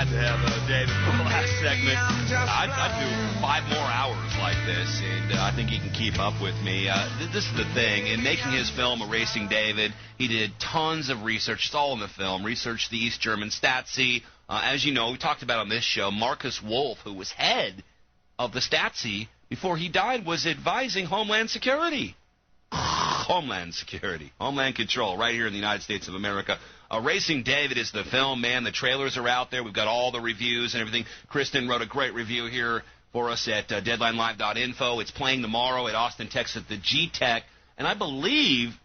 had to have David for the last segment. I'd do 5 more hours like this, and I think he can keep up with me. This is the thing. In making his film, Erasing David, he did tons of research. It's all in the film. Researched the East German Stasi. As you know, we talked about on this show, Marcus Wolf, who was head of the Stasi before he died, was advising Homeland Security. Homeland Security. Homeland Control right here in the United States of America. Erasing David is the film, man. The trailers are out there. We've got all the reviews and everything. Kristen wrote a great review here for us at DeadlineLive.info. It's playing tomorrow at Austin, Texas, at the G-Tech. And I believe,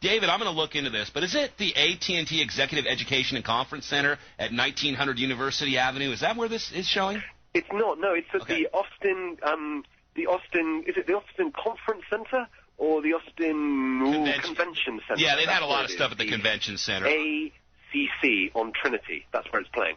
David, I'm going to look into this, but is it the AT&T Executive Education and Conference Center at 1900 University Avenue? Is that where this is showing? It's not. No, it's at the Austin, is it the Austin Conference Center? Or the Austin Convention Center. Yeah, they've had a lot of stuff at the Convention Center. ACC on Trinity. That's where it's playing.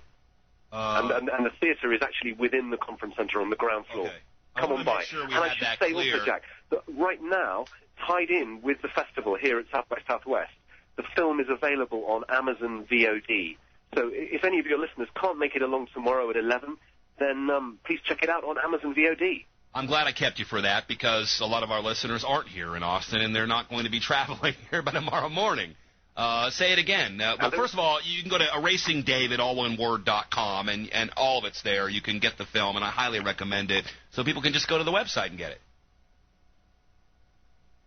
And the theater is actually within the conference center on the ground floor. Okay. Come on by. Sure, and I should say also, Jack, that right now, tied in with the festival here at South by Southwest, the film is available on Amazon VOD. So if any of your listeners can't make it along tomorrow at 11, then please check it out on Amazon VOD. I'm glad I kept you for that because a lot of our listeners aren't here in Austin, and they're not going to be traveling here by tomorrow morning. Say it again. Well, first of all, you can go to erasingdavid.com, and all of it's there. You can get the film, and I highly recommend it, so people can just go to the website and get it.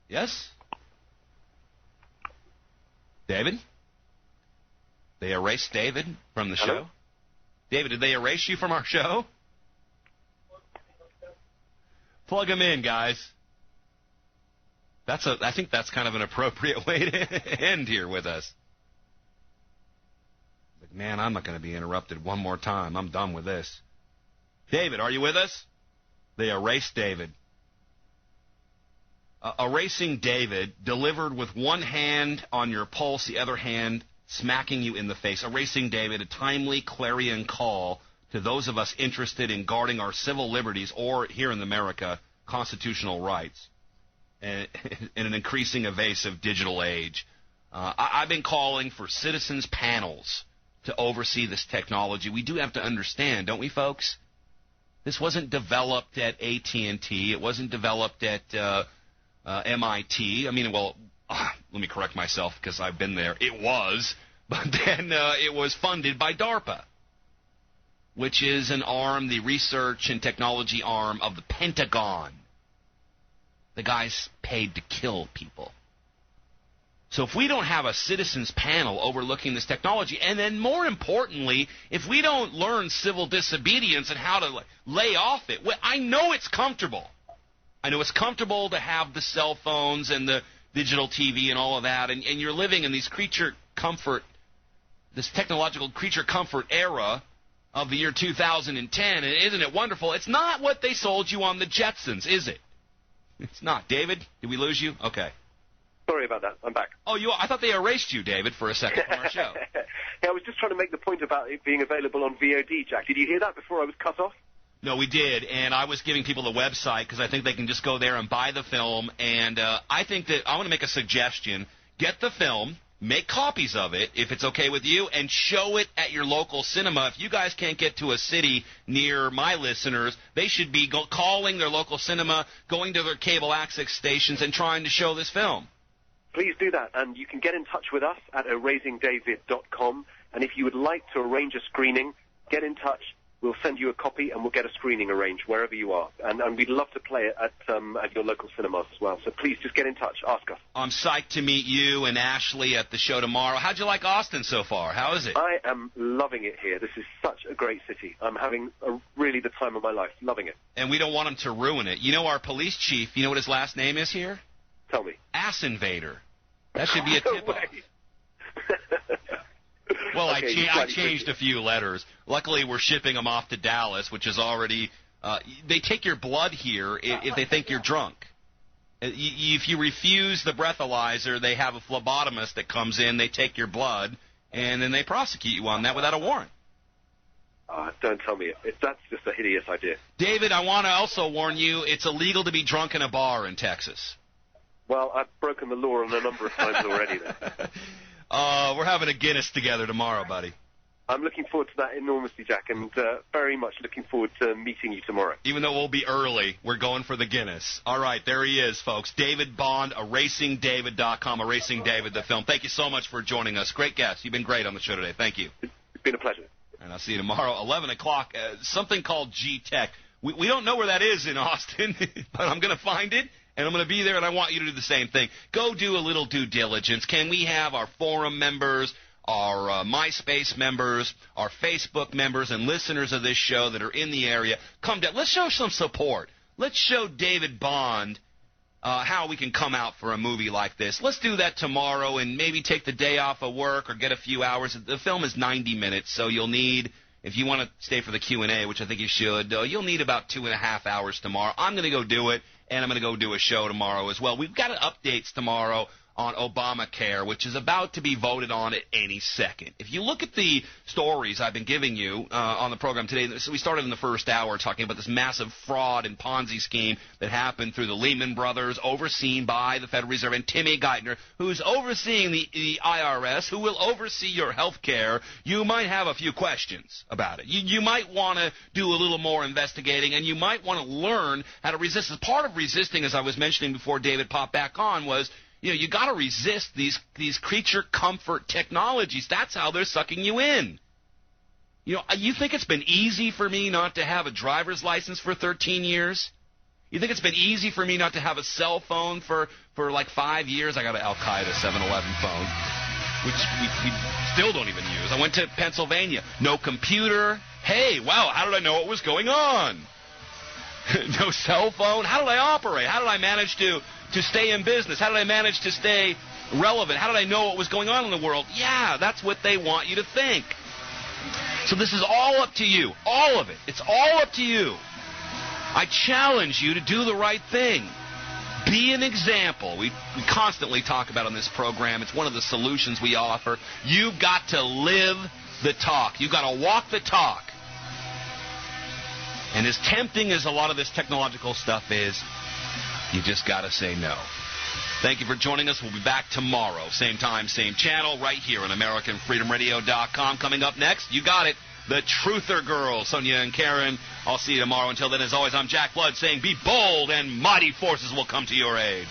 Yes? David? They erased David from the show? David, did they erase you from our show? Plug them in, guys. I think that's kind of an appropriate way to end here with us. But man, I'm not going to be interrupted one more time. I'm done with this. David, are you with us? They erased David. Erasing David, delivered with one hand on your pulse, the other hand smacking you in the face. Erasing David, a timely clarion call to those of us interested in guarding our civil liberties, or here in America, constitutional rights, in an increasing evasive digital age. I've been calling for citizens panels to oversee this technology. We do have to understand, don't we, folks? This wasn't developed at AT&T. It wasn't developed at MIT. I mean, well, let me correct myself because I've been there. It was, but then it was funded by DARPA, which is an arm, the research and technology arm of the Pentagon. The guy's paid to kill people. So if we don't have a citizens panel overlooking this technology, and then more importantly, if we don't learn civil disobedience and how to lay off it, well, I know it's comfortable. I know it's comfortable to have the cell phones and the digital TV and all of that, and you're living in these this technological creature comfort era of the year 2010, and isn't it wonderful? It's not what they sold you on the Jetsons, is it? It's not. David, did we lose you? Okay. Sorry about that. I'm back. Oh, I thought they erased you, David, for a second from our show. Yeah, I was just trying to make the point about it being available on VOD, Jack. Did you hear that before I was cut off? No, we did, and I was giving people the website because I think they can just go there and buy the film, and I think that I want to make a suggestion. Get the film. Make copies of it, if it's okay with you, and show it at your local cinema. If you guys can't get to a city near my listeners, they should be calling their local cinema, going to their cable access stations, and trying to show this film. Please do that, and you can get in touch with us at erasingdavid.com, and if you would like to arrange a screening, get in touch. We'll send you a copy, and we'll get a screening arranged wherever you are. And we'd love to play it at your local cinemas as well. So please just get in touch. Ask us. I'm psyched to meet you and Ashley at the show tomorrow. How'd you like Austin so far? How is it? I am loving it here. This is such a great city. I'm having really the time of my life. Loving it. And we don't want them to ruin it. You know our police chief, you know what his last name is here? Tell me. Ass Invader. That should be a tip-off. Well, okay, I changed a few letters. Luckily, we're shipping them off to Dallas, which is already they take your blood here if they think you're drunk. If you refuse the breathalyzer, they have a phlebotomist that comes in, they take your blood, and then they prosecute you on that without a warrant. Don't tell me. That's just a hideous idea. David, I want to also warn you, it's illegal to be drunk in a bar in Texas. Well, I've broken the law on a number of times already then. We're having a Guinness together tomorrow, buddy. I'm looking forward to that enormously, Jack, and very much looking forward to meeting you tomorrow. Even though we'll be early, we're going for the Guinness. All right, there he is, folks. David Bond, ErasingDavid.com, Erasing David, the film. Thank you so much for joining us. Great guest. You've been great on the show today. Thank you. It's been a pleasure. And I'll see you tomorrow, 11 o'clock, something called G-Tech. We don't know where that is in Austin, but I'm going to find it, and I'm going to be there, and I want you to do the same thing. Go do a little due diligence. Can we have our forum members, our MySpace members, our Facebook members, and listeners of this show that are in the area come down? Let's show some support. Let's show David Bond how we can come out for a movie like this. Let's do that tomorrow and maybe take the day off of work or get a few hours. The film is 90 minutes, so you'll need, if you want to stay for the Q&A, which I think you should, you'll need about 2.5 hours tomorrow. I'm going to go do it, and I'm going to go do a show tomorrow as well. We've got updates tomorrow on Obamacare, which is about to be voted on at any second. If you look at the stories I've been giving you on the program today, so we started in the first hour talking about this massive fraud and Ponzi scheme that happened through the Lehman Brothers, overseen by the Federal Reserve, and Timmy Geithner, who's overseeing the IRS, who will oversee your health care. You might have a few questions about it. You might want to do a little more investigating, and you might want to learn how to resist. As part of resisting, as I was mentioning before David popped back on, was you got to resist these creature comfort technologies. That's how they're sucking you in. You think it's been easy for me not to have a driver's license for 13 years? You think it's been easy for me not to have a cell phone for like 5 years? I got an Al-Qaeda 7-Eleven phone, which we still don't even use. I went to Pennsylvania. No computer. Hey, wow, how did I know what was going on? No cell phone. How did I operate? How did I manage to stay in business? How did I manage to stay relevant? How did I know what was going on in the world? Yeah, that's what they want you to think. So this is all up to you. All of it. It's all up to you. I challenge you to do the right thing. Be an example. We constantly talk about on this program. It's one of the solutions we offer. You've got to live the talk. You've got to walk the talk. And as tempting as a lot of this technological stuff is, you just got to say no. Thank you for joining us. We'll be back tomorrow. Same time, same channel, right here on AmericanFreedomRadio.com. Coming up next, you got it, the Truther Girls, Sonia and Karen. I'll see you tomorrow. Until then, as always, I'm Jack Blood saying be bold and mighty forces will come to your aid.